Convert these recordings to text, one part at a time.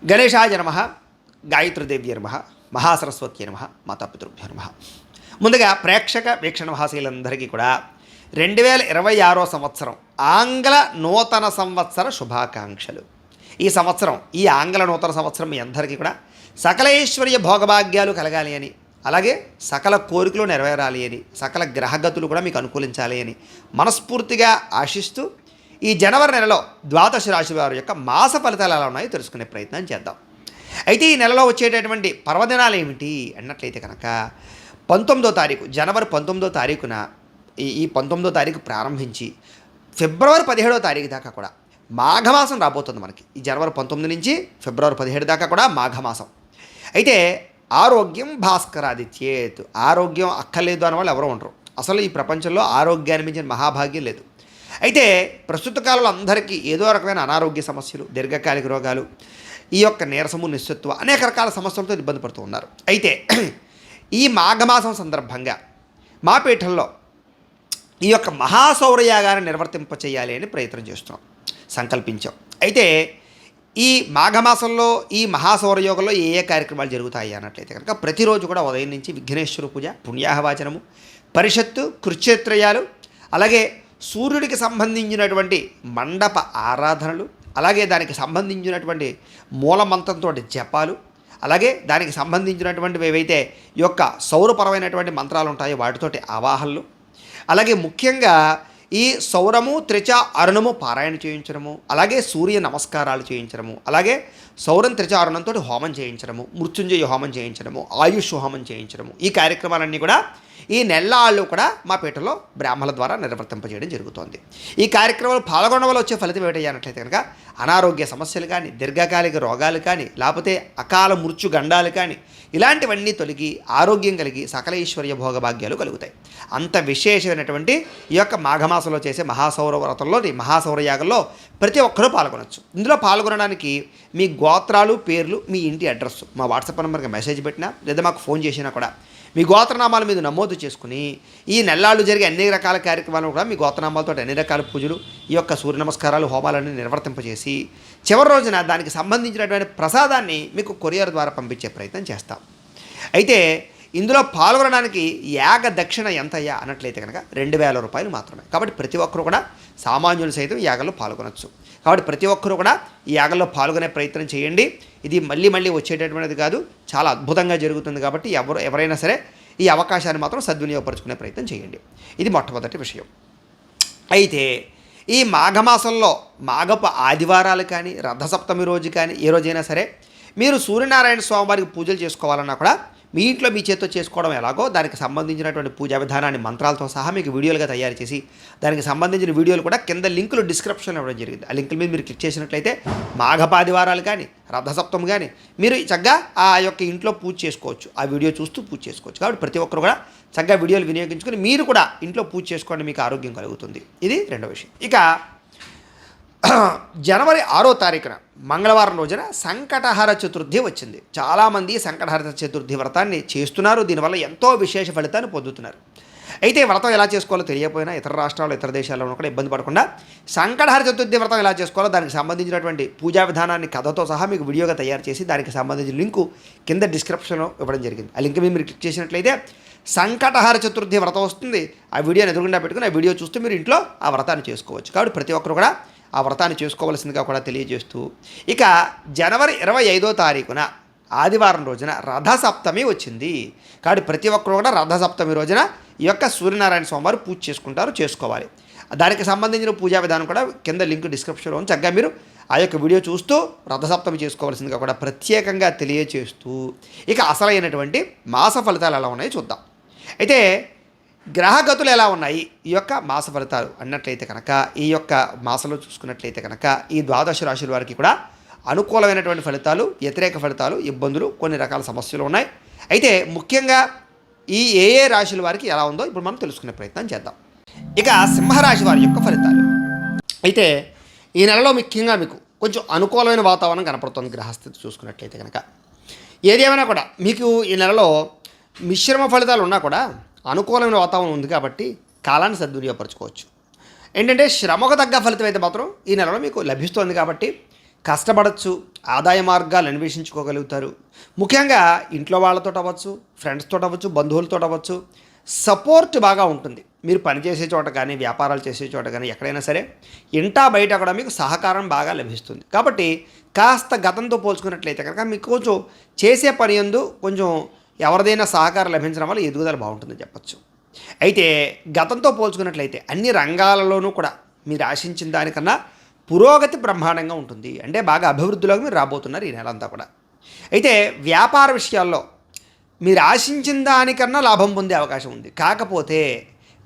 గణేశాయ నమః, గాయత్రీదేవ్య నమః, మహాసరస్వతి నమః, మాతాపితృభ్యో నమః. ముందుగా ప్రేక్షక వీక్షణ మహాశీలందరికీ కూడా 2026 సంవత్సరం ఆంగ్ల నూతన సంవత్సర శుభాకాంక్షలు. ఈ సంవత్సరం, ఈ ఆంగ్ల నూతన సంవత్సరం మీ అందరికీ కూడా సకలైశ్వర్య భోగభాగ్యాలు కలగాలి అని, అలాగే సకల కోరికలు నెరవేరాలి అని, సకల గ్రహగతులు కూడా మీకు అనుకూలించాలి అని మనస్ఫూర్తిగా ఆశిస్తూ ఈ జనవరి నెలలో ద్వాదశ రాశి వారి యొక్క మాస ఫలితాలు ఎలా ఉన్నాయో తెలుసుకునే ప్రయత్నం చేద్దాం. అయితే ఈ నెలలో వచ్చేటటువంటి పర్వదినాలు ఏమిటి అన్నట్లయితే కనుక 19వ తారీఖు, జనవరి 19వ తారీఖున ఈ 19వ తారీఖు ప్రారంభించి ఫిబ్రవరి 17వ తారీఖు దాకా కూడా మాఘమాసం రాబోతుంది మనకి. ఈ జనవరి 19 నుంచి ఫిబ్రవరి 17 దాకా కూడా మాఘమాసం. అయితే ఆరోగ్యం భాస్కరాదిత్యేత్, ఆరోగ్యం అక్కర్లేదు అన్న వాళ్ళు ఎవరో ఉండరు. అసలు ఈ ప్రపంచంలో ఆరోగ్యాన్ని మించిన మహాభాగ్యం లేదు. అయితే ప్రస్తుత కాలంలో అందరికీ ఏదో రకమైన అనారోగ్య సమస్యలు, దీర్ఘకాలిక రోగాలు, ఈ యొక్క నీరసము, నిస్సత్వ, అనేక రకాల సమస్యలతో ఇబ్బంది పడుతూ ఉన్నారు. అయితే ఈ మాఘమాసం సందర్భంగా మా పీఠంలో ఈ యొక్క మహాసౌరయాగాన్ని నిర్వర్తింపచేయాలి అని ప్రయత్నం చేస్తున్నాం, సంకల్పించాం. అయితే ఈ మాఘమాసంలో ఈ మహాసౌరయోగంలో ఏ ఏ కార్యక్రమాలు జరుగుతాయి అన్నట్లయితే కనుక ప్రతిరోజు కూడా ఉదయం నుంచి విఘ్నేశ్వర పూజ, పుణ్యాహవాచనము, పరిషత్తు, కృచ్ఛేత్రయాలు, అలాగే సూర్యుడికి సంబంధించినటువంటి మండప ఆరాధనలు, అలాగే దానికి సంబంధించినటువంటి మూలమంత్రంతో జపాలు, అలాగే దానికి సంబంధించినటువంటివి ఏవైతే ఈ యొక్క సౌరపరమైనటువంటి మంత్రాలు ఉంటాయో వాటితోటి ఆవాహనలు, అలాగే ముఖ్యంగా ఈ సౌరము, త్రిచ, అరుణము పారాయణ చేయించడము, అలాగే సూర్య నమస్కారాలు చేయించడము, అలాగే సౌరం, త్రిచ, అరుణంతో హోమం చేయించడము, మృత్యుంజయ హోమం చేయించడము, ఆయుష్ హోమం చేయించడము, ఈ కార్యక్రమాలన్నీ కూడా ఈ నెల్లాళ్ళు కూడా మా పీఠలో బ్రాహ్మణుల ద్వారా నిర్వర్తింపజేయడం జరుగుతోంది. ఈ కార్యక్రమాలు పాల్గొనడం వల్ల వచ్చే ఫలితం ఏంటంటే కనుక అనారోగ్య సమస్యలు కానీ, దీర్ఘకాలిక రోగాలు కానీ, లేకపోతే అకాల మృత్యు గండాలు కానీ, ఇలాంటివన్నీ తొలగి ఆరోగ్యం కలిగి సకల ఈశ్వర్య భోగభాగ్యాలు కలుగుతాయి. అంత విశేషమైనటువంటి ఈ యొక్క మాఘమాసంలో చేసే మహాసౌర వ్రతంలో, మహాసౌరయాగంలో ప్రతి ఒక్కరూ పాల్గొనవచ్చు. ఇందులో పాల్గొనడానికి మీ గోత్రాలు, పేర్లు, మీ ఇంటి అడ్రస్ మా వాట్సాప్ నెంబర్కి మెసేజ్ పెట్టినా లేదా మాకు ఫోన్ చేసినా కూడా మీ గోత్రనామాల మీద నమోదు చేసుకుని ఈ నెల్లాళ్ళు జరిగే అన్ని రకాల కార్యక్రమాలను కూడా మీ గోత్రనామాలతో అన్ని రకాల పూజలు, ఈ యొక్క సూర్య నమస్కారాలు, హోమాలన్నీ నిర్వర్తింపజేసి చివరి రోజున దానికి సంబంధించినటువంటి ప్రసాదాన్ని మీకు కొరియర్ ద్వారా పంపించే ప్రయత్నం చేస్తాం. అయితే ఇందులో పాల్గొనడానికి యాగ దక్షిణ ఎంతయ్యా అన్నట్లయితే కనుక 2000 రూపాయలు మాత్రమే. కాబట్టి ప్రతి ఒక్కరు కూడా సామాన్యులు సైతం ఈ యాగంలో పాల్గొనవచ్చు. కాబట్టి ప్రతి ఒక్కరూ కూడా ఈ యాగంలో పాల్గొనే ప్రయత్నం చేయండి. ఇది మళ్ళీ మళ్ళీ వచ్చేటటువంటిది కాదు, చాలా అద్భుతంగా జరుగుతుంది. కాబట్టి ఎవరైనా సరే ఈ అవకాశాన్ని మాత్రం సద్వినియోగపరుచుకునే ప్రయత్నం చేయండి. ఇది మొట్టమొదటి విషయం. అయితే ఈ మాఘమాసంలో మాఘపు ఆదివారాలు కానీ, రథసప్తమి రోజు కానీ, ఏ రోజైనా సరే మీరు సూర్యనారాయణ స్వామి వారికి పూజలు చేసుకోవాలన్నా కూడా మీ ఇంట్లో మీ చేతితో చేసుకోవడం ఎలాగో దానికి సంబంధించినటువంటి పూజా విధానాన్ని మంత్రాలతో సహా మీకు వీడియోలుగా తయారు చేసి దానికి సంబంధించిన వీడియోలు కూడా కింద లింకులు డిస్క్రిప్షన్లో ఇవ్వడం జరిగింది. ఆ లింకుల మీద మీరు క్లిక్ చేసినట్లయితే మాఘపాదివారాలు కానీ, రథసప్తమి కానీ మీరు చక్కగా ఆ యొక్క ఇంట్లో పూజ చేసుకోవచ్చు, ఆ వీడియో చూస్తూ పూజ చేసుకోవచ్చు. కాబట్టి ప్రతి ఒక్కరు కూడా చక్కగా వీడియోలు వినియోగించుకొని మీరు కూడా ఇంట్లో పూజ చేసుకోండి, మీకు ఆరోగ్యం కలుగుతుంది. ఇది రెండో విషయం. ఇక జనవరి 6వ తారీఖున మంగళవారం రోజున సంకటహర చతుర్థి వచ్చింది. చాలామంది సంకటహర చతుర్థి వ్రతాన్ని చేస్తున్నారు, దీనివల్ల ఎంతో విశేష ఫలితాన్ని పొందుతున్నారు. అయితే వ్రతం ఎలా చేసుకోవాలో తెలియకపోయినా ఇతర రాష్ట్రాల్లో, ఇతర దేశాల్లో కూడా ఇబ్బంది పడకుండా సంకటహర చతుర్థి వ్రతం ఎలా చేసుకోవాలో దానికి సంబంధించినటువంటి పూజా విధానాన్ని కథతో సహా మీకు వీడియోగా తయారు చేసి దానికి సంబంధించిన లింకు కింద డిస్క్రిప్షన్లో ఇవ్వడం జరిగింది. ఆ లింక్ మీద మీరు క్లిక్ చేసినట్లయితే సంకటహర చతుర్థి వ్రతం వస్తుంది. ఆ వీడియోని ఎదురుగుండా పెట్టుకుని ఆ వీడియో చూస్తూ మీరు ఇంట్లో ఆ వ్రతాన్ని చేసుకోవచ్చు. కాబట్టి ప్రతి ఒక్కరు కూడా ఆ వ్రతాన్ని చేసుకోవాల్సిందిగా కూడా తెలియజేస్తూ, ఇక జనవరి 25వ తారీఖున ఆదివారం రోజున రథసప్తమి వచ్చింది. కాబట్టి ప్రతి ఒక్కరు కూడా రథసప్తమి రోజున ఈ యొక్క సూర్యనారాయణ స్వామివారు పూజ చేసుకోవాలి. దానికి సంబంధించిన పూజా విధానం కూడా కింద లింక్ డిస్క్రిప్షన్లో ఉంది. చక్కగా మీరు ఆ యొక్క వీడియో చూస్తూ రథసప్తమి చేసుకోవాల్సిందిగా కూడా ప్రత్యేకంగా తెలియజేస్తూ, ఇక అసలైనటువంటి మాస ఫలితాలు ఎలా ఉన్నాయో చూద్దాం. అయితే గ్రహగతులు ఎలా ఉన్నాయి ఈ యొక్క మాస ఫలితాలు అన్నట్లయితే కనుక, ఈ యొక్క మాసంలో చూసుకున్నట్లయితే కనుక ఈ ద్వాదశ రాశుల వారికి కూడా అనుకూలమైనటువంటి ఫలితాలు, వ్యతిరేక ఫలితాలు, ఇబ్బందులు, కొన్ని రకాల సమస్యలు ఉన్నాయి. అయితే ముఖ్యంగా ఈ ఏ రాశుల వారికి ఎలా ఉందో ఇప్పుడు మనం తెలుసుకునే ప్రయత్నం చేద్దాం. ఇక సింహరాశి వారి యొక్క ఫలితాలు. అయితే ఈ నెలలో ముఖ్యంగా మీకు కొంచెం అనుకూలమైన వాతావరణం కనపడుతుంది. గ్రహస్థితి చూసుకున్నట్లయితే కనుక ఏదేమైనా కూడా మీకు ఈ నెలలో మిశ్రమ ఫలితాలు ఉన్నా కూడా అనుకూలమైన వాతావరణం ఉంది. కాబట్టి కాలాన్ని సద్వినియోగపరచుకోవచ్చు. ఏంటంటే శ్రమకు తగ్గ ఫలితం అయితే మాత్రం ఈ నెలలో మీకు లభిస్తుంది. కాబట్టి కష్టపడచ్చు, ఆదాయ మార్గాలు అన్వేషించుకోగలుగుతారు. ముఖ్యంగా ఇంట్లో వాళ్ళతో అవ్వచ్చు, ఫ్రెండ్స్తో అవ్వచ్చు, బంధువులతో అవ్వచ్చు, సపోర్ట్ బాగా ఉంటుంది. మీరు పనిచేసే చోట కానీ, వ్యాపారాలు చేసే చోట కానీ, ఎక్కడైనా సరే ఇంటా బయట కూడా మీకు సహకారం బాగా లభిస్తుంది. కాబట్టి కాస్త గతంతో పోల్చుకున్నట్లయితే కనుక మీకు కొంచెం చేసే పని యందు కొంచెం ఎవరిదైనా సహకారం లభించడం వల్ల ఎదుగుదల బాగుంటుందని చెప్పచ్చు. అయితే గతంతో పోల్చుకున్నట్లయితే అన్ని రంగాలలోనూ కూడా మీరు ఆశించిన దానికన్నా పురోగతి బ్రహ్మాండంగా ఉంటుంది. అంటే బాగా అభివృద్ధిలోకి మీరు రాబోతున్నారు ఈ నెల అంతా కూడా. అయితే వ్యాపార విషయాల్లో మీరు ఆశించిన దానికన్నా లాభం పొందే అవకాశం ఉంది. కాకపోతే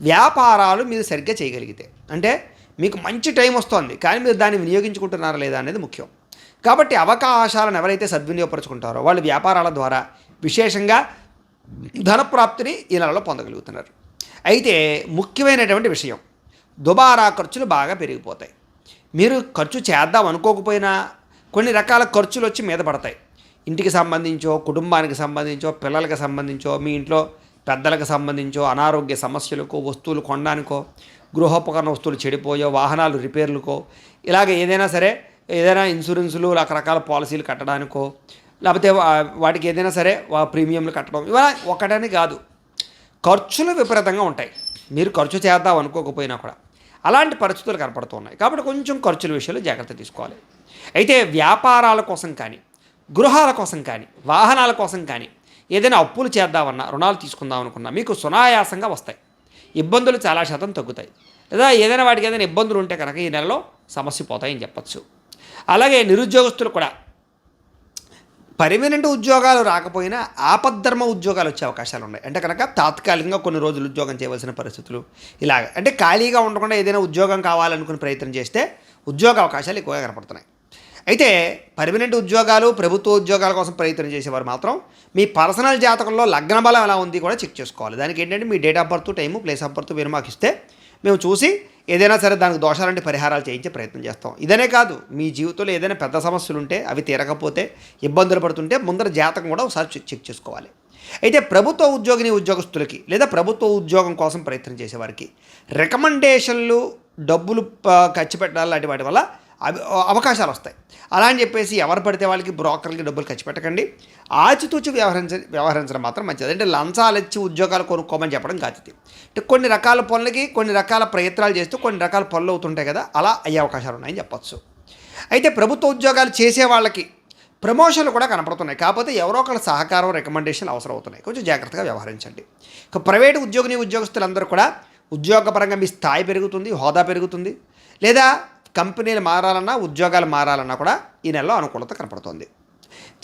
వ్యాపారాలు మీరు సరిగ్గా చేయగలిగితే, అంటే మీకు మంచి టైం వస్తుంది కానీ మీరు దాన్ని వినియోగించుకుంటున్నారా లేదా అనేది ముఖ్యం. కాబట్టి అవకాశాలను ఎవరైతే సద్వినియోగపరుచుకుంటారో వాళ్ళు వ్యాపారాల ద్వారా విశేషంగా ధనప్రాప్తిని ఈ నెలలో పొందగలుగుతున్నారు. అయితే ముఖ్యమైనటువంటి విషయం, దుబారా ఖర్చులు బాగా పెరిగిపోతాయి. మీరు ఖర్చు చేద్దాం అనుకోకపోయినా కొన్ని రకాల ఖర్చులు వచ్చి మీద పడతాయి. ఇంటికి సంబంధించో, కుటుంబానికి సంబంధించో, పిల్లలకి సంబంధించో, మీ ఇంట్లో పెద్దలకు సంబంధించో, అనారోగ్య సమస్యలకో, వస్తువులు కొనడానికో, గృహోపకరణ వస్తువులు చెడిపోయో, వాహనాలు రిపేర్లకో, ఇలాగ ఏదైనా సరే, ఏదైనా ఇన్సూరెన్సులు రకరకాల పాలసీలు కట్టడానికో, లేకపోతే వాటికి ఏదైనా సరే ప్రీమియంలు కట్టడం, ఇవన్నీ ఒకటని కాదు, ఖర్చులు విపరీతంగా ఉంటాయి. మీరు ఖర్చు చేద్దాం అనుకోకపోయినా కూడా అలాంటి పరిస్థితులు కనపడుతున్నాయి. కాబట్టి కొంచెం ఖర్చుల విషయంలో జాగ్రత్త తీసుకోవాలి. అయితే వ్యాపారాల కోసం కానీ, గృహాల కోసం కానీ, వాహనాల కోసం కానీ ఏదైనా అప్పులు చేద్దామన్నా, రుణాలు తీసుకుందాం అనుకున్నా మీకు సునాయాసంగా వస్తాయి. ఇబ్బందులు చాలా శాతం తగ్గుతాయి. లేదా ఏదైనా వాటికి ఏదైనా ఇబ్బందులు ఉంటే కనుక ఈ నెలలో సమస్య పోతాయని చెప్పచ్చు. అలాగే నిరుద్యోగస్తులు కూడా పర్మనెంట్ ఉద్యోగాలు రాకపోయినా ఆపద్ధర్మ ఉద్యోగాలు వచ్చే అవకాశాలు ఉన్నాయి. అంటే కనుక తాత్కాలికంగా కొన్ని రోజులు ఉద్యోగం చేయవలసిన పరిస్థితులు, ఇలాగ అంటే ఖాళీగా ఉండకుండా ఏదైనా ఉద్యోగం కావాలనుకుని ప్రయత్నం చేస్తే ఉద్యోగ అవకాశాలు ఎక్కువగా కనపడుతున్నాయి. అయితే పర్మనెంట్ ఉద్యోగాలు, ప్రభుత్వ ఉద్యోగాల కోసం ప్రయత్నం చేసేవారు మాత్రం మీ పర్సనల్ జాతకంలో లగ్న బలం ఎలా ఉంది కూడా చెక్ చేసుకోవాలి. దానికి ఏంటంటే మీ date of birth, time, place of birth మీరు మాకు ఇస్తే మేము చూసి ఏదైనా సరే దానికి దోషాలంటే పరిహారాలు చేయించే ప్రయత్నం చేస్తాం. ఇదనే కాదు, మీ జీవితంలో ఏదైనా పెద్ద సమస్యలు ఉంటే, అవి తీరకపోతే, ఇబ్బందులు పడుతుంటే ముందర జాతకం కూడా ఒకసారి చెక్ చేసుకోవాలి. అయితే ప్రభుత్వ ఉద్యోగస్తులకి లేదా ప్రభుత్వ ఉద్యోగం కోసం ప్రయత్నం చేసేవారికి రికమెండేషన్లు, డబ్బులు ఖర్చు పెట్టాలి లాంటి వాటి వల్ల అవకాశాలు వస్తాయి. అలా అని చెప్పేసి ఎవరు పడితే వాళ్ళకి బ్రోకర్లకి డబ్బులు ఖర్చు పెట్టకండి. ఆచితూచి వ్యవహరించడం మాత్రం మంచిది. అంటే లంచాలు ఇచ్చి ఉద్యోగాలు కొనుక్కోమని చెప్పడం కాదు. అంటే కొన్ని రకాల పనులకి కొన్ని రకాల ప్రయత్నాలు చేస్తూ కొన్ని రకాల పనులు అవుతుంటాయి కదా, అలా అయ్యే అవకాశాలు ఉన్నాయని చెప్పచ్చు. అయితే ప్రభుత్వ ఉద్యోగాలు చేసే వాళ్ళకి ప్రమోషన్లు కూడా కనపడుతున్నాయి. కాకపోతే ఎవరో ఒకళ్ళ సహకారం, రికమెండేషన్లు అవసరం అవుతున్నాయి. కొంచెం జాగ్రత్తగా వ్యవహరించండి. ఇక ప్రైవేటు ఉద్యోగస్తులందరూ కూడా ఉద్యోగపరంగా మీ స్థాయి పెరుగుతుంది, హోదా పెరుగుతుంది. లేదా కంపెనీలు మారాలన్నా, ఉద్యోగాలు మారాలన్నా కూడా ఈ నెలలో అనుకూలత కనపడుతుంది.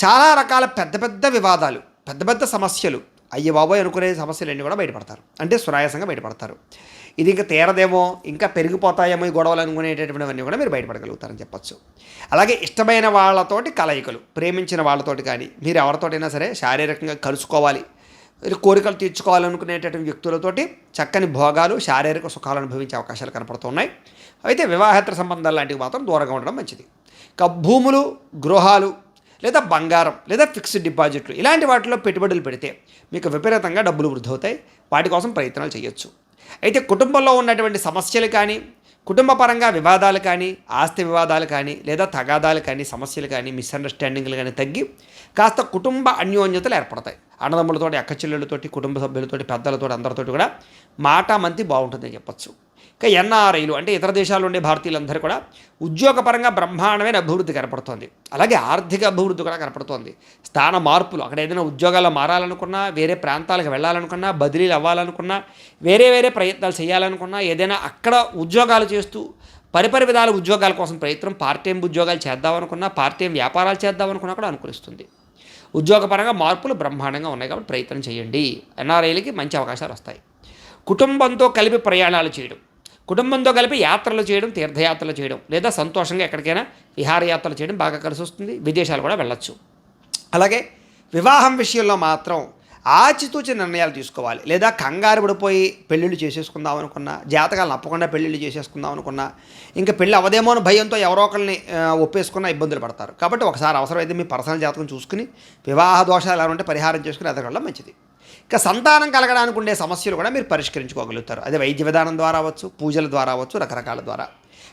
చాలా రకాల పెద్ద పెద్ద వివాదాలు, పెద్ద పెద్ద సమస్యలు, అయ్యి బాబోయ్ అనుకునే సమస్యలన్నీ కూడా బయటపడతారు. అంటే సునాయాసంగా బయటపడతారు. ఇది ఇంకా తీరదేమో, ఇంకా పెరిగిపోతాయేమో ఈ గొడవలు అనుకునేటటువంటివన్నీ కూడా మీరు బయటపడగలుగుతారని చెప్పచ్చు. అలాగే ఇష్టమైన వాళ్ళతోటి కలయికలు, ప్రేమించిన వాళ్ళతోటి కానీ, మీరు ఎవరితోటైనా సరే శారీరకంగా కలుసుకోవాలి, కోరికలు తీర్చుకోవాలనుకునేటటువంటి వ్యక్తులతోటి చక్కని భోగాలు, శారీరక సుఖాలు అనుభవించే అవకాశాలు కనపడుతున్నాయి. అయితే వివాహేతర సంబంధాలు లాంటివి మాత్రం దూరంగా ఉండడం మంచిది. ఇక భూములు, గృహాలు లేదా బంగారం లేదా ఫిక్స్డ్ డిపాజిట్లు ఇలాంటి వాటిలో పెట్టుబడులు పెడితే మీకు విపరీతంగా డబ్బులు వృద్ధి అవుతాయి. వాటి కోసం ప్రయత్నాలు చేయొచ్చు. అయితే కుటుంబంలో ఉన్నటువంటి సమస్యలు కానీ, కుటుంబపరంగా వివాదాలు కానీ, ఆస్తి వివాదాలు కానీ, లేదా తగాదాలు కానీ, సమస్యలు కానీ, మిస్అండర్స్టాండింగ్లు కానీ తగ్గి కాస్త కుటుంబ అన్యోన్యతలు ఏర్పడతాయి. అన్నదమ్ములతోటి, అక్క చెల్లెళ్ళతోటి, కుటుంబ సభ్యులతోటి, పెద్దలతోటి, అందరితోటి కూడా మాటామంతి బాగుంటుందని చెప్పచ్చు. ఇక ఎన్ఆర్ఐలు అంటే ఇతర దేశాల్లో ఉండే భారతీయులందరూ కూడా ఉద్యోగపరంగా బ్రహ్మాండమైన అభివృద్ధి కనపడుతోంది. అలాగే ఆర్థిక అభివృద్ధి కూడా కనపడుతోంది. స్థాన మార్పులు, అక్కడ ఏదైనా ఉద్యోగాల్లో మారాలనుకున్నా, వేరే ప్రాంతాలకు వెళ్ళాలనుకున్నా, బదిలీలు అవ్వాలనుకున్నా, వేరే ప్రయత్నాలు చేయాలనుకున్నా, ఏదైనా అక్కడ ఉద్యోగాలు చేస్తూ పరిపరి విధాల ఉద్యోగాల కోసం ప్రయత్నం, పార్ట్ టైం ఉద్యోగాలు చేద్దామనుకున్నా, పార్ట్ టైం వ్యాపారాలు చేద్దామనుకున్నా కూడా అనుకూలిస్తుంది. ఉద్యోగపరంగా మార్పులు బ్రహ్మాండంగా ఉన్నాయి కాబట్టి ప్రయత్నం చేయండి. ఎన్ఆర్ఐలకి మంచి అవకాశాలు వస్తాయి. కుటుంబంతో కలిపి ప్రయాణాలు చేయడం, కుటుంబంతో కలిపి యాత్రలు చేయడం, తీర్థయాత్రలు చేయడం, లేదా సంతోషంగా ఎక్కడికైనా విహారయాత్రలు చేయడం బాగా కలిసి వస్తుంది. విదేశాలు కూడా వెళ్ళొచ్చు. అలాగే వివాహం విషయంలో మాత్రం ఆచితూచి నిర్ణయాలు తీసుకోవాలి. లేదా కంగారు పడిపోయి పెళ్ళిళ్ళు చేసేసుకుందాం అనుకున్నా, జాతకాలను నప్పకుండా పెళ్ళిళ్ళు చేసేసుకుందాం అనుకున్నా, ఇంకా పెళ్ళి అవదేమో అని భయంతో ఎవరో ఒకరిని ఒప్పేసుకున్న ఇబ్బందులు పడతారు. కాబట్టి ఒకసారి అవసరమైతే మీ పర్సనల్ జాతకం చూసుకుని వివాహ దోషాలు ఎలా ఉంటే పరిహారం చేసుకుని ఎదగడం మంచిది. ఇక సంతానం కలగడానికి ఉండే సమస్యలు కూడా మీరు పరిష్కరించుకోగలుగుతారు. అదే వైద్య విధానం ద్వారా అవ్వచ్చు, పూజల ద్వారా అవ్వచ్చు, రకరకాల ద్వారా.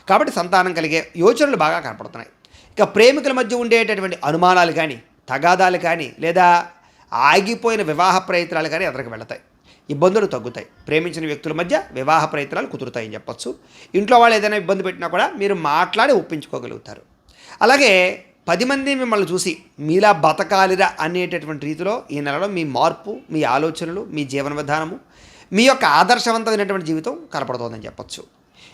కాబట్టి సంతానం కలిగే యోచనలు బాగా కనపడుతున్నాయి. ఇక ప్రేమికుల మధ్య ఉండేటటువంటి అనుమానాలు కానీ, తగాదాలు కానీ, లేదా ఆగిపోయిన వివాహ ప్రయత్నాలు కానీ ఎదరికి వెళతాయి. ఇబ్బందులు తగ్గుతాయి. ప్రేమించిన వ్యక్తుల మధ్య వివాహ ప్రయత్నాలు కుదురుతాయని చెప్పొచ్చు. ఇంట్లో వాళ్ళు ఏదైనా ఇబ్బంది పెట్టినా కూడా మీరు మాట్లాడి ఒప్పించుకోగలుగుతారు. అలాగే 10 మంది మిమ్మల్ని చూసి మీలా బతకాలిరా అనేటటువంటి రీతిలో ఈ నెలలో మీ మార్పు, మీ ఆలోచనలు, మీ జీవన విధానము, మీ యొక్క ఆదర్శవంతమైనటువంటి జీవితం కనపడుతోందని చెప్పొచ్చు.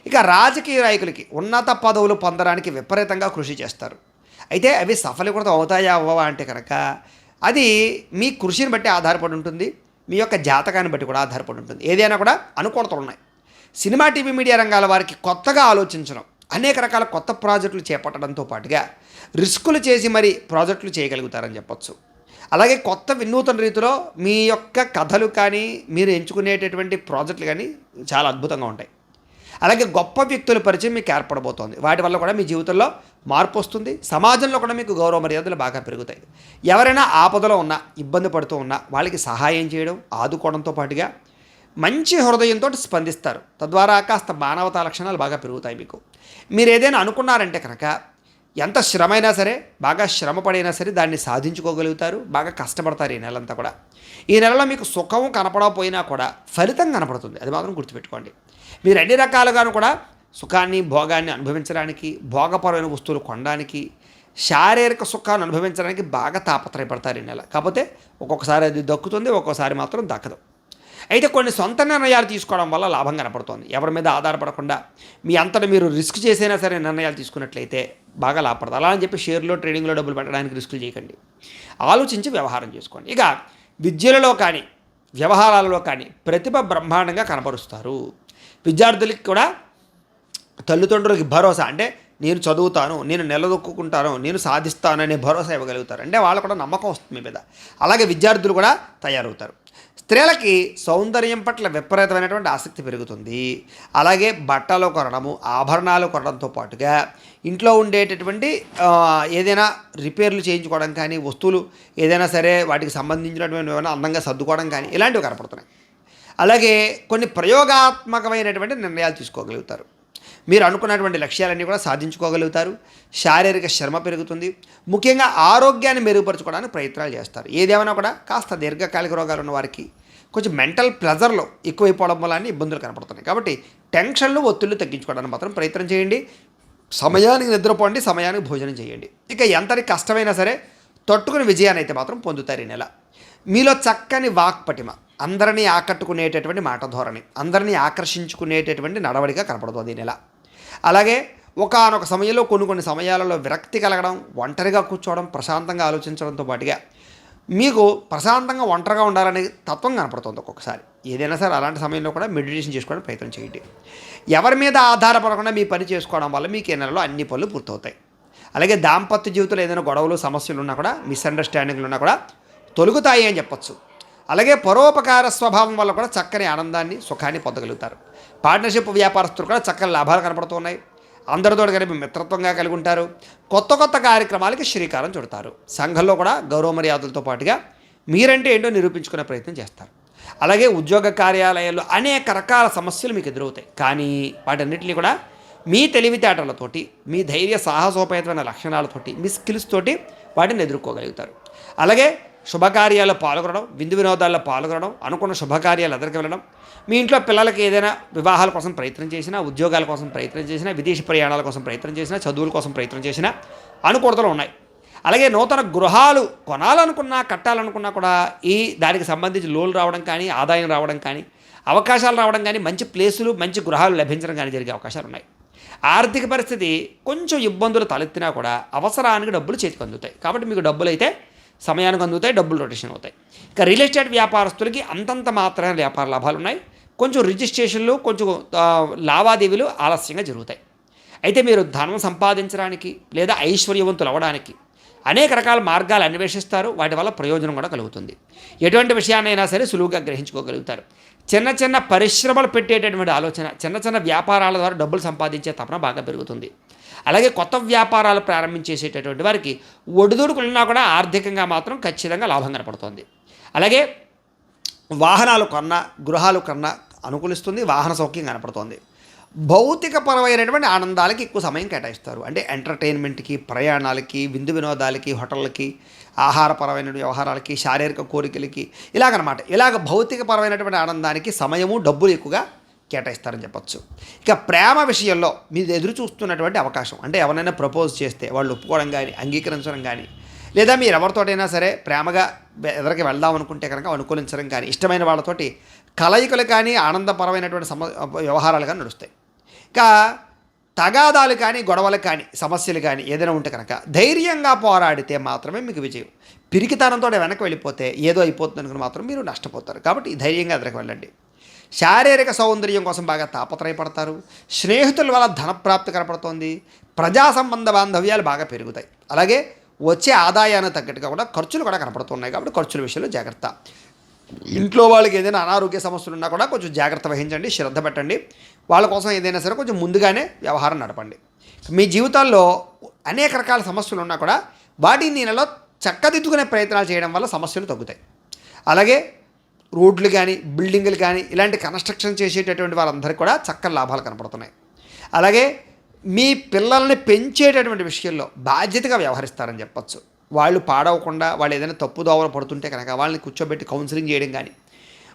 ఇక రాజకీయ నాయకులకి ఉన్నత పదవులు పొందడానికి విపరీతంగా కృషి చేస్తారు. అయితే అవి సఫలీకృతం అవుతాయా అవ్వవా అంటే కనుక అది మీ కృషిని బట్టి ఆధారపడి ఉంటుంది. మీ యొక్క జాతకాన్ని బట్టి కూడా ఆధారపడి ఉంటుంది. ఏదైనా కూడా అనుకూలతలు ఉన్నాయి. సినిమా, టీవీ, మీడియా రంగాల వారికి కొత్తగా ఆలోచించడం, అనేక రకాల కొత్త ప్రాజెక్టులు చేపట్టడంతో పాటుగా రిస్కులు చేసి మరి ప్రాజెక్టులు చేయగలుగుతారని చెప్పొచ్చు. అలాగే కొత్త వినూతన రీతిలో మీ యొక్క కథలు కానీ, మీరు ఎంచుకునేటటువంటి ప్రాజెక్టులు కానీ చాలా అద్భుతంగా ఉంటాయి. అలాగే గొప్ప వ్యక్తుల పరిచయం మీకు ఏర్పడబోతోంది. వాటి వల్ల కూడా మీ జీవితంలో మార్పు వస్తుంది. సమాజంలో కూడా మీకు గౌరవ మర్యాదలు బాగా పెరుగుతాయి. ఎవరైనా ఆపదలో ఉన్నా, ఇబ్బంది పడుతూ ఉన్నా వాళ్ళకి సహాయం చేయడం, ఆదుకోవడంతో పాటుగా మంచి హృదయంతో స్పందిస్తారు. తద్వారా కాస్త మానవతా లక్షణాలు బాగా పెరుగుతాయి మీకు. మీరు ఏదైనా అనుకున్నారంటే కనుక ఎంత శ్రమైనా సరే, బాగా శ్రమపడైనా సరే దాన్ని సాధించుకోగలుగుతారు. బాగా కష్టపడతారు ఈ నెలంతా కూడా. ఈ నెలలో మీకు సుఖం కనపడకపోయినా కూడా ఫలితం కనపడుతుంది. అది మాత్రం గుర్తుపెట్టుకోండి. మీరు అన్ని రకాలుగాను కూడా సుఖాన్ని, భోగాన్ని అనుభవించడానికి, భోగపరమైన వస్తువులు కొనడానికి, శారీరక సుఖాన్ని అనుభవించడానికి బాగా తాపత్రయపడతారు ఈ నెల. కాకపోతే ఒక్కొక్కసారి అది దక్కుతుంది, ఒక్కొక్కసారి మాత్రం దక్కదు. అయితే కొన్ని సొంత నిర్ణయాలు తీసుకోవడం వల్ల లాభం కనపడుతోంది. ఎవరి మీద ఆధారపడకుండా మీ అంతటా మీరు రిస్క్ చేసైనా సరే నిర్ణయాలు తీసుకున్నట్లయితే బాగా లాభపడతారు. అలా అని చెప్పి షేర్లో, ట్రేడింగ్లో డబ్బులు పెట్టడానికి రిస్కులు చేయకండి. ఆలోచించి వ్యవహారం చేసుకోండి. ఇక విద్యలలో కానీ, వ్యవహారాలలో కానీ ప్రతిభ బ్రహ్మాండంగా కనపరుస్తారు. విద్యార్థులకి కూడా తల్లిదండ్రులకి భరోసా, అంటే నేను చదువుతాను, నేను నిలదొక్కుంటాను, నేను సాధిస్తాను అనే భరోసా ఇవ్వగలుగుతారు. అంటే వాళ్ళు కూడా నమ్మకం వస్తుంది మీ మీద. అలాగే విద్యార్థులు కూడా తయారవుతారు. స్త్రీలకి సౌందర్యం పట్ల విపరీతమైనటువంటి ఆసక్తి పెరుగుతుంది. అలాగే బట్టలు కొనడము, ఆభరణాలు కొనడంతో పాటుగా ఇంట్లో ఉండేటటువంటి ఏదైనా రిపేర్లు చేయించుకోవడం కానీ, వస్తువులు ఏదైనా సరే వాటికి సంబంధించినటువంటి ఏమైనా అందంగా సర్దుకోవడం కానీ ఇలాంటివి కనపడుతున్నాయి. అలాగే కొన్ని ప్రయోగాత్మకమైనటువంటి నిర్ణయాలు తీసుకోగలుగుతారు. మీరు అనుకున్నటువంటి లక్ష్యాలన్నీ కూడా సాధించుకోగలుగుతారు. శారీరక శ్రమ పెరుగుతుంది. ముఖ్యంగా ఆరోగ్యాన్ని మెరుగుపరచుకోవడానికి ప్రయత్నాలు చేస్తారు. ఏదేమైనా కూడా కాస్త దీర్ఘకాలిక రోగాలు ఉన్న వారికి కొంచెం మెంటల్ ప్రెజర్లో ఎక్కువైపోవడం వల్ల ఇబ్బందులు కనపడుతున్నాయి. కాబట్టి టెన్షన్లు, ఒత్తిళ్లు తగ్గించుకోవడానికి మాత్రం ప్రయత్నం చేయండి. సమయానికి నిద్రపోండి, సమయానికి భోజనం చేయండి. ఇక ఎంతటి కష్టమైనా సరే తట్టుకుని విజయాన్ని అయితే మాత్రం పొందుతారు ఈ నెల. మీలో చక్కని వాక్పటిమ, అందరినీ ఆకట్టుకునేటటువంటి మాట ధోరణి, అందరినీ ఆకర్షించుకునేటటువంటి నడవడిక కనపడుతుంది ఈ నెల. అలాగే ఒకానొక సమయంలో కొన్ని సమయాలలో విరక్తి కలగడం, ఒంటరిగా కూర్చోవడం, ప్రశాంతంగా ఆలోచించడంతో పాటుగా మీకు ప్రశాంతంగా ఒంటరిగా ఉండాలనే తత్వం కనపడుతుంది ఒక్కొక్కసారి. ఏదైనా సరే అలాంటి సమయంలో కూడా మెడిటేషన్ చేసుకోవడానికి ప్రయత్నం చేయండి. ఎవరి మీద ఆధారపడకుండా మీ పని చేసుకోవడం వల్ల మీకు ఈ నెలలో అన్ని పనులు పూర్తవుతాయి. అలాగే దాంపత్య జీవితంలో ఏదైనా గొడవలు, సమస్యలు ఉన్నా కూడా, మిస్అండర్స్టాండింగ్లు ఉన్నా కూడా తొలగుతాయి అని చెప్పొచ్చు. అలాగే పరోపకార స్వభావం వల్ల కూడా చక్కని ఆనందాన్ని, సుఖాన్ని పొందగలుగుతారు. పార్ట్నర్షిప్ వ్యాపారస్తులు కూడా చక్కని లాభాలు కనపడుతున్నాయి. అందరితో కలిపి మిత్రత్వంగా కలిగి ఉంటారు. కొత్త కార్యక్రమాలకి శ్రీకారం చుడతారు. సంఘంలో కూడా గౌరవ మర్యాదలతో పాటుగా మీరంటే ఏంటో నిరూపించుకునే ప్రయత్నం చేస్తారు. అలాగే ఉద్యోగ కార్యాలయాల్లో అనేక రకాల సమస్యలు మీకు ఎదురవుతాయి. కానీ వాటన్నిటిని కూడా మీ తెలివితేటలతోటి, మీ ధైర్య సాహసోపేతమైన లక్షణాలతోటి, మీ స్కిల్స్ తోటి వాటిని ఎదుర్కోగలుగుతారు. అలాగే శుభకార్యాల్లో పాల్గొనడం, విందు వినోదాల్లో పాల్గొనడం, అనుకున్న శుభకార్యాలు ఎదురుకు వెళ్ళడం, మీ ఇంట్లో పిల్లలకి ఏదైనా వివాహాల కోసం ప్రయత్నం చేసినా, ఉద్యోగాల కోసం ప్రయత్నం చేసినా, విదేశీ ప్రయాణాల కోసం ప్రయత్నం చేసినా, చదువుల కోసం ప్రయత్నం చేసినా అనుకూలతలు ఉన్నాయి. అలాగే నూతన గృహాలు కొనాలనుకున్నా, కట్టాలనుకున్నా కూడా దానికి సంబంధించి లోన్లు రావడం కానీ, ఆదాయం రావడం కానీ, అవకాశాలు రావడం కానీ, మంచి ప్లేసులు, మంచి గృహాలు లభించడం కానీ జరిగే అవకాశాలు ఉన్నాయి. ఆర్థిక పరిస్థితి కొంచెం ఇబ్బందులు తలెత్తినా కూడా అవసరానికి డబ్బులు చేతికి అందుతాయి. కాబట్టి మీకు డబ్బులు అయితే సమయానికి అందుతాయి, డబ్బులు రొటేషన్ అవుతాయి. ఇక రియల్ ఎస్టేట్ వ్యాపారస్తులకి అంతంత మాత్రమే వ్యాపార లాభాలు ఉన్నాయి. కొంచెం రిజిస్ట్రేషన్లు, కొంచెం లావాదేవీలు ఆలస్యంగా జరుగుతాయి. అయితే మీరు ధనం సంపాదించడానికి లేదా ఐశ్వర్యవంతులు అవ్వడానికి అనేక రకాల మార్గాలు అన్వేషిస్తారు. వాటి వల్ల ప్రయోజనం కూడా కలుగుతుంది. ఎటువంటి విషయాన్నైనా సరే సులువుగా గ్రహించుకోగలుగుతారు. చిన్న పరిశ్రమలు పెట్టేటటువంటి ఆలోచన, చిన్న వ్యాపారాల ద్వారా డబ్బులు సంపాదించే తపన బాగా పెరుగుతుంది. అలాగే కొత్త వ్యాపారాలు ప్రారంభించేసేటటువంటి వారికి ఒడిదుడుకులున్నా కూడా ఆర్థికంగా మాత్రం ఖచ్చితంగా లాభం కనపడుతుంది. అలాగే వాహనాలు కొన్నా, గృహాలు కొన్నా అనుకూలిస్తుంది. వాహన సౌఖ్యం కనపడుతోంది. భౌతికపరమైనటువంటి ఆనందాలకి ఎక్కువ సమయం కేటాయిస్తారు. అంటే ఎంటర్టైన్మెంట్‌కి, ప్రయాణాలకి, విందు వినోదాలకి, హోటళ్ళకి, ఆహారపరమైన వ్యవహారాలకి, శారీరక కోరికలకి ఇలాగనమాట. ఇలాగ భౌతికపరమైనటువంటి ఆనందానికి సమయము, డబ్బులు ఎక్కువగా కేటాయిస్తారని చెప్పొచ్చు. ఇక ప్రేమ విషయంలో మీరు ఎదురు చూస్తున్నటువంటి అవకాశం, అంటే ఎవరైనా ప్రపోజ్ చేస్తే వాళ్ళు ఒప్పుకోవడం కానీ, అంగీకరించడం కానీ, లేదా మీరు ఎవరితోటైనా సరే ప్రేమగా ఎదరికి వెళ్దాం అనుకుంటే కనుక అనుకూలించడం కానీ, ఇష్టమైన వాళ్ళతోటి కలయికలు కానీ, ఆనందపరమైనటువంటి వ్యవహారాలు కానీ నడుస్తాయి. ఇంకా తగాదాలు కానీ, గొడవలు కానీ, సమస్యలు కానీ ఏదైనా ఉంటే కనుక ధైర్యంగా పోరాడితే మాత్రమే మీకు విజయం. పిరికితనంతో వెనక్కి వెళ్ళిపోతే ఏదో అయిపోతుంది అనుకుని మాత్రం మీరు నష్టపోతారు. కాబట్టి ధైర్యంగా ఎదురుకు వెళ్ళండి. శారీరక సౌందర్యం కోసం బాగా తాపత్రయపడతారు. స్నేహితుల వల్ల ధనప్రాప్తి కనపడుతోంది. ప్రజా సంబంధ బాంధవ్యాలు బాగా పెరుగుతాయి. అలాగే వచ్చే ఆదాయానికి తగ్గట్టుగా కూడా ఖర్చులు కూడా కనపడుతున్నాయి. కాబట్టి ఖర్చుల విషయంలో జాగ్రత్త. ఇంట్లో వాళ్ళకి ఏదైనా అనారోగ్య సమస్యలు ఉన్నా కూడా కొంచెం జాగ్రత్త వహించండి, శ్రద్ధ పెట్టండి. వాళ్ళ కోసం ఏదైనా సరే కొంచెం ముందుగానే వ్యవహారం నడపండి. మీ జీవితాల్లో అనేక రకాల సమస్యలు ఉన్నా కూడా వాటిని నెలలో చక్కదిద్దుకునే ప్రయత్నాలు చేయడం వల్ల సమస్యలు తగ్గుతాయి. అలాగే రోడ్లు కానీ, బిల్డింగులు కానీ ఇలాంటి కన్స్ట్రక్షన్ చేసేటటువంటి వారందరికీ కూడా చక్కని లాభాలు కనపడుతున్నాయి. అలాగే మీ పిల్లల్ని పెంచేటటువంటి విషయంలో బాధ్యతగా వ్యవహరిస్తారని చెప్పచ్చు. వాళ్ళు పాడవకుండా, వాళ్ళు ఏదైనా తప్పు దోవలు పడుతుంటే కనుక వాళ్ళని కూర్చోబెట్టి కౌన్సిలింగ్ చేయడం కానీ,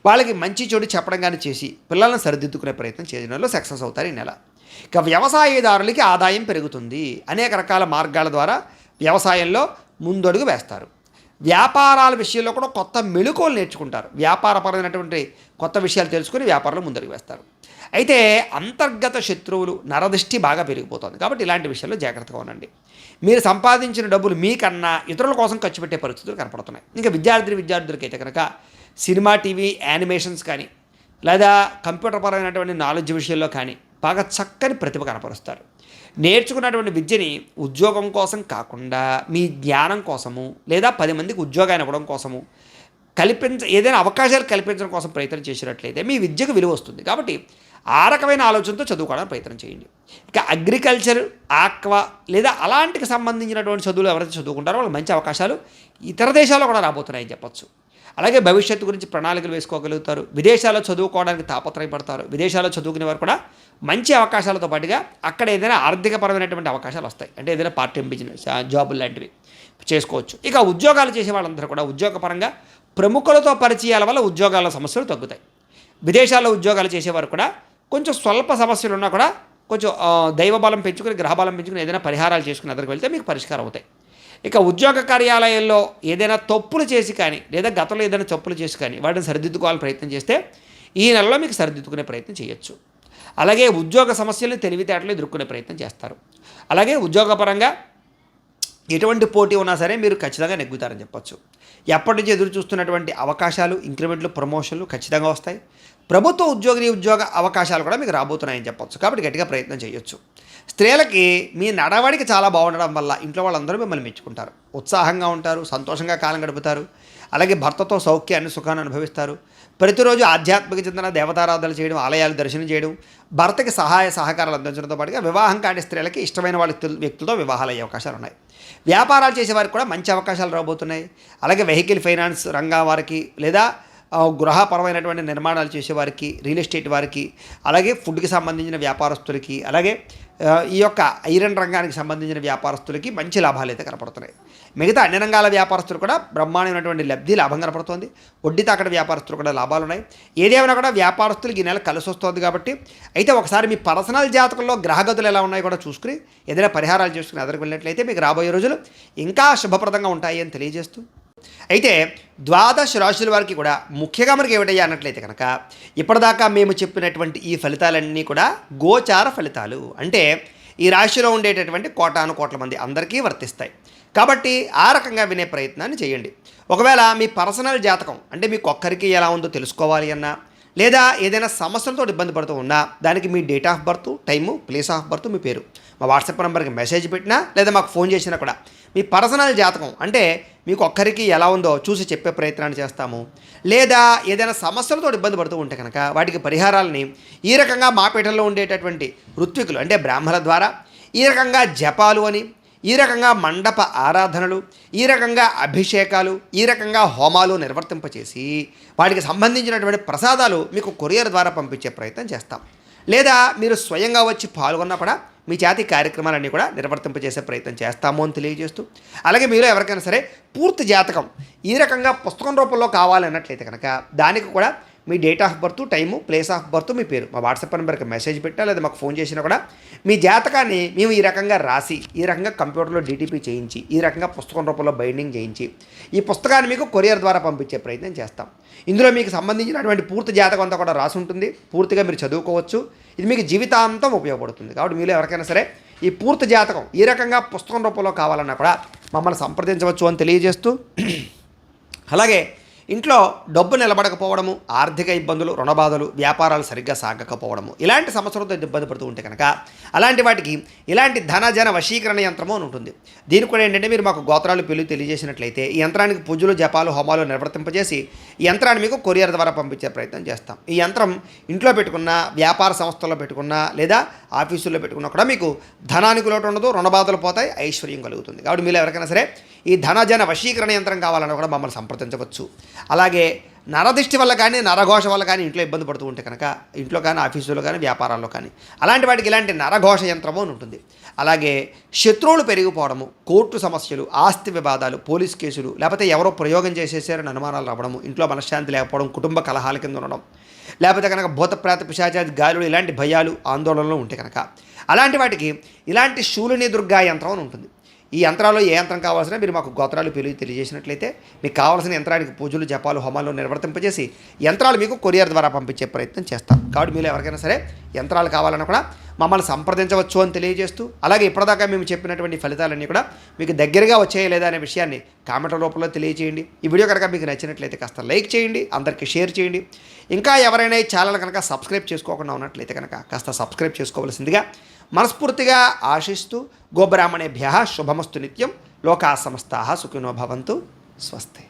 వాళ్ళకి మంచి చెడు చెప్పడం కానీ చేసి పిల్లల్ని సరిదిద్దుకునే ప్రయత్నం చేయడంలో సక్సెస్ అవుతారు ఈ నెల. ఇక వ్యవసాయదారులకి ఆదాయం పెరుగుతుంది. అనేక రకాల మార్గాల ద్వారా వ్యవసాయంలో ముందడుగు వేస్తారు. వ్యాపారాల విషయంలో కూడా కొత్త మెళుకువలు నేర్చుకుంటారు. వ్యాపారపరమైనటువంటి కొత్త విషయాలు తెలుసుకుని వ్యాపారంలో ముందడుగు వేస్తారు. అయితే అంతర్గత శత్రువులు, నరదృష్టి బాగా పెరిగిపోతుంది. కాబట్టి ఇలాంటి విషయాల్లో జాగ్రత్తగా ఉండండి. మీరు సంపాదించిన డబ్బులు మీకన్నా ఇతరుల కోసం ఖర్చు పెట్టే పరిస్థితులు కనపడుతున్నాయి. ఇంకా విద్యార్థులకైతే కనుక సినిమా, టీవీ, యానిమేషన్స్ కానీ, లేదా కంప్యూటర్ పరమైనటువంటి నాలెడ్జ్ విషయంలో కానీ బాగా చక్కని ప్రతిభ కనపరుస్తారు. నేర్చుకున్నటువంటి విద్యని ఉద్యోగం కోసం కాకుండా మీ జ్ఞానం కోసము, లేదా 10 మందికి ఉద్యోగాన్ని ఇవ్వడం కోసము ఏదైనా అవకాశాలు కల్పించడం కోసం ప్రయత్నం చేసినట్లయితే మీ విద్యకు విలువ వస్తుంది. కాబట్టి ఆ రకమైన ఆలోచనతో చదువుకోవడానికి ప్రయత్నం చేయండి. ఇక అగ్రికల్చర్, ఆక్వా లేదా అలాంటికి సంబంధించినటువంటి చదువులు ఎవరైతే చదువుకుంటారో వాళ్ళకి మంచి అవకాశాలు ఇతర దేశాల్లో కూడా రాబోతున్నాయని చెప్పచ్చు. అలాగే భవిష్యత్తు గురించి ప్రణాళికలు వేసుకోగలుగుతారు. విదేశాల్లో చదువుకోవడానికి తాపత్రయపడతారు. విదేశాల్లో చదువుకునే వారు కూడా మంచి అవకాశాలతో పాటుగా అక్కడ ఏదైనా ఆర్థికపరమైనటువంటి అవకాశాలు వస్తాయి. అంటే ఏదైనా పార్ట్ టైం బిజినెస్, జాబులు లాంటివి చేసుకోవచ్చు. ఇక ఉద్యోగాలు చేసే వాళ్ళందరూ కూడా ఉద్యోగపరంగా ప్రముఖులతో పరిచయాల వల్ల ఉద్యోగాల సమస్యలు తగ్గుతాయి. విదేశాల్లో ఉద్యోగాలు చేసేవారు కూడా కొంచెం స్వల్ప సమస్యలు ఉన్నా కూడా కొంచెం దైవబలం పెంచుకుని, గ్రహబలం పెంచుకుని ఏదైనా పరిహారాలు చేసుకుని ఎదురుకు వెళ్తే మీకు పరిష్కారం అవుతాయి. ఇక ఉద్యోగ కార్యాలయాల్లో ఏదైనా తప్పులు చేసి కానీ, లేదా గతంలో ఏదైనా తప్పులు చేసి కానీ వాటిని సరిదిద్దుకోవాలని ప్రయత్నం చేస్తే ఈ నెలలో మీకు సరిదిద్దుకునే ప్రయత్నం చేయొచ్చు. అలాగే ఉద్యోగ సమస్యలను తెలివితేటలు ఎదుర్కొనే ప్రయత్నం చేస్తారు. అలాగే ఉద్యోగపరంగా ఎటువంటి పోటీ ఉన్నా సరే మీరు ఖచ్చితంగా నెగ్గుతారని చెప్పొచ్చు. ఎప్పటి నుంచి ఎదురు చూస్తున్నటువంటి అవకాశాలు, ఇంక్రిమెంట్లు, ప్రమోషన్లు ఖచ్చితంగా వస్తాయి. ప్రభుత్వ ఉద్యోగ అవకాశాలు కూడా మీకు రాబోతున్నాయని చెప్పొచ్చు. కాబట్టి గట్టిగా ప్రయత్నం చేయొచ్చు. స్త్రీలకి మీ నడవడికి చాలా బాగుండడం వల్ల ఇంట్లో వాళ్ళందరూ మిమ్మల్ని మెచ్చుకుంటారు. ఉత్సాహంగా ఉంటారు, సంతోషంగా కాలం గడుపుతారు. అలాగే భర్తతో సౌఖ్యాన్ని, సుఖాన్ని అనుభవిస్తారు. ప్రతిరోజు ఆధ్యాత్మిక చింతన, దేవతారాధనలు చేయడం, ఆలయాలు దర్శనం చేయడం, భర్తకి సహాయ సహకారాలు అందించడంతో పాటుగా వివాహం కాని స్త్రీలకి ఇష్టమైన వ్యక్తులతో వివాహాలు అయ్యే అవకాశాలు ఉన్నాయి. వ్యాపారాలు చేసేవారికి కూడా మంచి అవకాశాలు రాబోతున్నాయి. అలాగే వెహికల్ ఫైనాన్స్ రంగం వారికి, లేదా గృహపరమైనటువంటి నిర్మాణాలు చేసేవారికి, రియల్ ఎస్టేట్ వారికి, అలాగే ఫుడ్కి సంబంధించిన వ్యాపారస్తులకి, అలాగే ఈ యొక్క ఐరన్ రంగానికి సంబంధించిన వ్యాపారస్తులకి మంచి లాభాలు అయితే కనపడుతున్నాయి. మిగతా అన్ని రంగాల వ్యాపారస్తులు కూడా బ్రహ్మాండమైనటువంటి లబ్ధి, లాభం కనపడుతోంది. వడ్డీ తాకడ వ్యాపారస్తులు కూడా లాభాలు ఉన్నాయి. ఏదేమైనా కూడా వ్యాపారస్తులకి ఈ నెల కలిసి వస్తుంది. కాబట్టి అయితే ఒకసారి మీ పర్సనల్ జాతకంలో గ్రహగతులు ఎలా ఉన్నాయో కూడా చూసుకుని ఏదైనా పరిహారాలు చేసుకుని ఎదురుకు వెళ్ళినట్లయితే మీకు రాబోయే రోజులు ఇంకా శుభప్రదంగా ఉంటాయి అని తెలియజేస్తూ, అయితే 12 రాశుల వారికి కూడా ముఖ్యంగా మనకి ఏమిటయ్యా అన్నట్లయితే కనుక ఇప్పటిదాకా మేము చెప్పినటువంటి ఈ ఫలితాలన్నీ కూడా గోచార ఫలితాలు. అంటే ఈ రాశిలో ఉండేటటువంటి కోటాను కోట్ల మంది అందరికీ వర్తిస్తాయి. కాబట్టి ఆ రకంగా వినే ప్రయత్నాన్ని చేయండి. ఒకవేళ మీ పర్సనల్ జాతకం అంటే మీకు ఒక్కరికి ఎలా ఉందో తెలుసుకోవాలి అన్నా, లేదా ఏదైనా సమస్యలతో ఇబ్బంది పడుతూ ఉన్నా దానికి మీ date of birth, time, place of birth, మీ పేరు మా వాట్సాప్ నెంబర్కి మెసేజ్ పెట్టినా లేదా మాకు ఫోన్ చేసినా కూడా మీ పర్సనల్ జాతకం అంటే మీకు ఒక్కరికి ఎలా ఉందో చూసి చెప్పే ప్రయత్నాన్ని చేస్తాము. లేదా ఏదైనా సమస్యలతో ఇబ్బంది పడుతూ ఉంటే కనుక వాటికి పరిహారాలని ఈ రకంగా మా పీఠంలో ఉండేటటువంటి ఋత్వికులు అంటే బ్రాహ్మణుల ద్వారా ఈ రకంగా జపాలు అని, ఈ రకంగా మండప ఆరాధనలు, ఈ రకంగా అభిషేకాలు, ఈ రకంగా హోమాలు నిర్వర్తింపచేసి వాటికి సంబంధించినటువంటి ప్రసాదాలు మీకు కొరియర్ ద్వారా పంపించే ప్రయత్నం చేస్తాం. లేదా మీరు స్వయంగా వచ్చి పాల్గొన్నా కూడా మీ చేతి కార్యక్రమాలన్నీ కూడా నిర్వర్తింపజేసే ప్రయత్నం చేస్తాము అని తెలియజేస్తూ, అలాగే మీలో ఎవరికైనా సరే పూర్తి జాతకం ఈ రకంగా పుస్తకం రూపంలో కావాలన్నట్లయితే కనుక దానికి కూడా మీ date of birth, time, place of birth, మీ పేరు మా వాట్సాప్ నెంబర్కి మెసేజ్ పెట్టా లేదా మాకు ఫోన్ చేసినా కూడా మీ జాతకాన్ని మేము ఈ రకంగా రాసి, ఈ రకంగా కంప్యూటర్లో డీటీపీ చేయించి, ఈ రకంగా పుస్తకం రూపంలో బైండింగ్ చేయించి ఈ పుస్తకాన్ని మీకు కొరియర్ ద్వారా పంపించే ప్రయత్నం చేస్తాం. ఇందులో మీకు సంబంధించినటువంటి పూర్తి జాతకం అంతా కూడా రాసి ఉంటుంది. పూర్తిగా మీరు చదువుకోవచ్చు. ఇది మీకు జీవితాంతం ఉపయోగపడుతుంది. కాబట్టి మీరు ఎవరికైనా సరే ఈ పూర్తి జాతకం ఈ రకంగా పుస్తకం రూపంలో కావాలన్నా కూడా మమ్మల్ని సంప్రదించవచ్చు అని తెలియజేస్తూ, అలాగే ఇంట్లో డబ్బు నిలబడకపోవడము, ఆర్థిక ఇబ్బందులు, రుణబాధలు, వ్యాపారాలు సరిగ్గా సాగకపోవడము, ఇలాంటి సమస్యలతో ఇబ్బంది పడుతూ ఉంటే కనుక అలాంటి వాటికి ఇలాంటి ధన వశీకరణ యంత్రము అని ఉంటుంది. దీనికి కూడా ఏంటంటే మీరు మాకు గోత్రాలు పేర్లు తెలియజేసినట్లయితే ఈ యంత్రానికి పూజలు, జపాలు, హోమాలు నిర్వర్తింపజేసి ఈ యంత్రాన్ని మీకు కొరియర్ ద్వారా పంపించే ప్రయత్నం చేస్తాం. ఈ యంత్రం ఇంట్లో పెట్టుకున్న, వ్యాపార సంస్థల్లో పెట్టుకున్న లేదా ఆఫీసుల్లో పెట్టుకున్నా కూడా మీకు ధనానికి లోటు ఉండదు, రుణబాధలు పోతాయి, ఐశ్వర్యం కలుగుతుంది. కాబట్టి మీరు ఎవరికైనా సరే ఈ ధన వశీకరణ యంత్రం కావాలన్నా కూడా మమ్మల్ని సంప్రదించవచ్చు. అలాగే నరదిష్టి వల్ల కానీ, నరఘోష వల్ల కానీ ఇంట్లో ఇబ్బంది పడుతూ ఉంటే కనుక ఇంట్లో కానీ, ఆఫీసులో కానీ, వ్యాపారాల్లో కానీ అలాంటి వాటికి ఇలాంటి నరఘోష యంత్రము అని ఉంటుంది. అలాగే శత్రువులు పెరిగిపోవడము, కోర్టు సమస్యలు, ఆస్తి వివాదాలు, పోలీస్ కేసులు, లేకపోతే ఎవరో ప్రయోగం చేసేసారని అనుమానాలు రావడము, ఇంట్లో మనశ్శాంతి లేకపోవడం, కుటుంబ కలహాల కింద ఉండడం, లేకపోతే కనుక భూత ప్రేత పిశాచాది గాలులు, ఇలాంటి భయాలు, ఆందోళనలు ఉంటే కనుక అలాంటి వాటికి ఇలాంటి శూలిని దుర్గా యంత్రం అని ఉంటుంది. ఈ యంత్రాల్లో ఏ యంత్రం కావాల్సిన మీరు మాకు గోత్రాలు పేర్లు తెలియజేసినట్లయితే మీకు కావాల్సిన యంత్రానికి పూజలు, జపాలు, హోమాలు నిర్వర్తింపజేసి యంత్రాలు మీకు కొరియర్ ద్వారా పంపించే ప్రయత్నం చేస్తాం. కాబట్టి మీరు ఎవరికైనా సరే యంత్రాలు కావాలన్నా కూడా మమ్మల్ని సంప్రదించవచ్చు అని తెలియజేస్తూ, అలాగే ఇప్పటిదాకా మేము చెప్పినటువంటి ఫలితాలన్నీ కూడా మీకు దగ్గరగా వచ్చాయా లేదా అనే విషయాన్ని కామెంట్ల రూపంలో తెలియజేయండి. ఈ వీడియో కనుక మీకు నచ్చినట్లయితే కాస్త లైక్ చేయండి, అందరికీ షేర్ చేయండి. ఇంకా ఎవరైనా ఈ ఛానల్ కనుక సబ్స్క్రైబ్ చేసుకోకుండా ఉన్నట్లయితే కనుక కాస్త సబ్స్క్రైబ్ చేసుకోవాల్సిందిగా మనస్ఫూర్తిగా ఆశిస్తూ, గోబ్రాహ్మణేభ్యః శుభమస్తు నిత్యం, లోకా సమస్తాః సుఖినో భవంతు, స్వస్తి.